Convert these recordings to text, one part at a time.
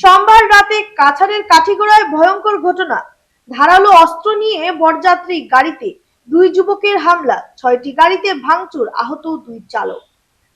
সোমবার রাতে কাছাড়ের কাঠিগড়ায় ভয়ঙ্কর ঘটনা। ধারালো অস্ত্র নিয়ে বরযাত্রী গাড়িতে দুই যুবকের হামলা, 6টি গাড়িতে ভাঙচুর, আহত দুই চালক।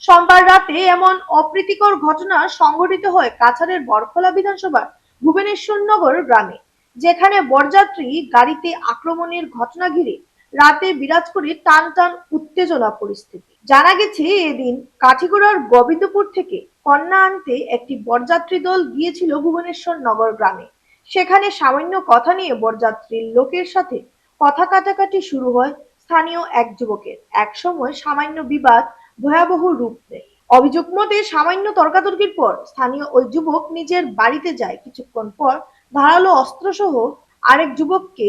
সোমবার রাতে এমন অপ্রীতিকর ঘটনা সংঘটিত হয় কাছাড়ের বরখলা বিধানসভার ভুবনেশ্বর নগর গ্রামে, যেখানে বরযাত্রী গাড়িতে আক্রমণের ঘটনা ঘিরে রাতে বিরাজ করে টান টান উত্তেজনা পরিস্থিতি। জানা গেছে, এদিন কাঠিগড়ার গোবিন্দপুর থেকে কন্যা আনতে একটি বরযাত্রী দল গিয়েছিল ভুবনেশ্বর নগর গ্রামে। সেখানে সামান্য কথা নিয়ে বরযাত্রীর লোকের সাথে কথা কাটাকাটি শুরু হয় স্থানীয় এক যুবকের। এক সময় সামান্য বিবাদ ভয়াবহ রূপ নেয়। অভিযোগ মতে সামান্য তর্কাতর্কির পর স্থানীয় ওই যুবক নিজের বাড়িতে যায়। কিছুক্ষণ পর ধারালো অস্ত্র সহ আরেক যুবককে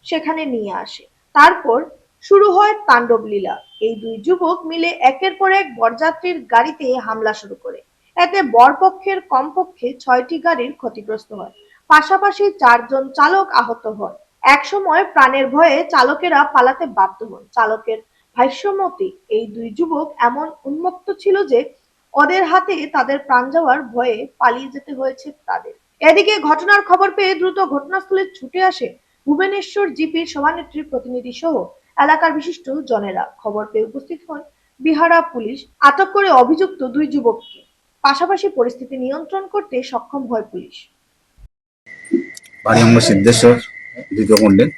সেখানে নিয়ে আসে। তারপর শুরু হয় তাণ্ডব লীলা। এই দুই যুবক মিলে একের পর এক বরযাত্রীর গাড়িতে হামলা শুরু করে। এতে বরপক্ষের কমপক্ষে 6টি গাড়ির ক্ষতিগ্রস্ত হয়, পাশাপাশি 4জন চালক আহত হয়। এক সময় প্রাণের ভয়ে চালকেরা পালাতে বাধ্য হন। চালকের ভাষ্যমতে এই দুই যুবক এমন উন্মত্ত ছিল যে ওদের হাতে তাদের প্রাণ যাওয়ার ভয়ে পালিয়ে যেতে হয়েছে তাদের। এদিকে ঘটনার খবর পেয়ে দ্রুত ঘটনাস্থলে ছুটে আসে ভুবনেশ্বর জিপির সভানেত্রীর প্রতিনিধি সহ এলাকার বিশিষ্ট জনেরা। খবর পেয়ে উপস্থিত হন বিহারা পুলিশ। আটক করে অভিযুক্ত দুই যুবককে। পাশাপাশি পরিস্থিতি নিয়ন্ত্রণ করতে সক্ষম হয় পুলিশ। বাড়ি আমার সিদ্ধেশ্বর দ্বিতীয় মন্ডল।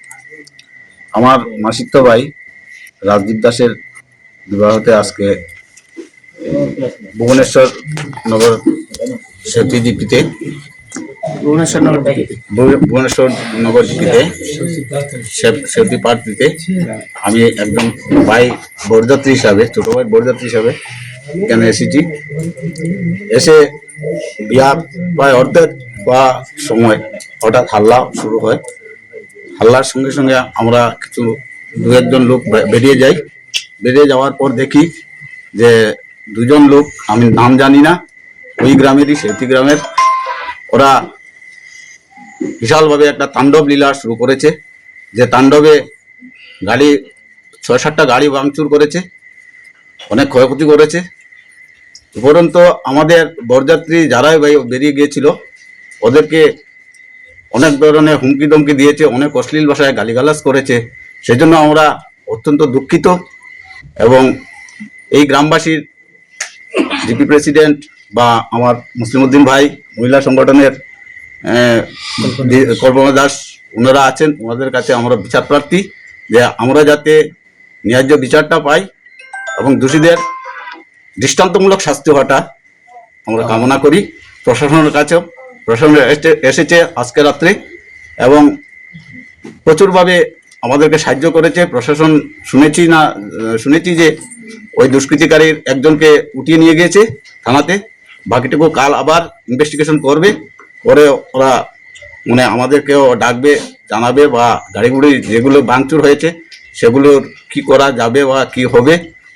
আমার মাসিত্ব ভাই রাজদীপ দাসের বিবাহতে আজকে ভুবনেশ্বর নগর সেতু জিপিতে ভুবনেশ্বর নগর জিপিতে সেতু পার্ক দিতে আমি একজন ভাই বরযাত্রী হিসাবে, ছোট ভাই বরযাত্রী হিসাবে এখানে এসেছি। এসে বিয়া প্রায় অর্ধেক বা সময় হঠাৎ হাল্লা শুরু হয়। হাল্লার সঙ্গে সঙ্গে আমরা কিছু দু একজন লোক বেরিয়ে যাই। বেরিয়ে যাওয়ার পর দেখি যে দুজন লোক, আমি নাম জানি না, ওই গ্রামেরই, সেতী গ্রামের, ওরা বিশালভাবে একটা তাণ্ডব লীলা শুরু করেছে। যে তাণ্ডবে গাড়ি 6-7টা গাড়ি ভাঙচুর করেছে, অনেক ক্ষয়ক্ষতি করেছে। উপরন্ত আমাদের বরযাত্রী যারাই বেরিয়ে গিয়েছিল ওদেরকে অনেক ধরনের হুমকি ধমকি দিয়েছে, অনেক অশ্লীল ভাষায় গালিগালাজ করেছে। সেজন্য আমরা অত্যন্ত দুঃখিত এবং এই গ্রামবাসীর জিপি প্রেসিডেন্ট বা আমার মুসলিমউদ্দিন ভাই মহিলা সংগঠনের কল্পনা দাস ওনারা আছেন, ওনাদের কাছে আমরা বিচার প্রার্থী যে আমরা যাতে ন্যায্য বিচারটা পাই এবং দোষীদের দৃষ্টান্তমূলক শাস্তি হওয়াটা আমরা কামনা করি। প্রশাসনের কাছেও, প্রশাসন এসেছে আজকে রাত্রে এবং প্রচুরভাবে আমাদেরকে সাহায্য করেছে। প্রশাসন শুনেছি যে ওই দুষ্কৃতিকারীর একজনকে উঠিয়ে নিয়ে গিয়েছে থানাতে, বাকিটুকু কাল আবার ইনভেস্টিগেশন করবে, করে ওরা মানে আমাদেরকেও ডাকবে, জানাবে বা গাড়িগুলি যেগুলো ভাঙচুর হয়েছে সেগুলোর কি করা যাবে বা কি হবে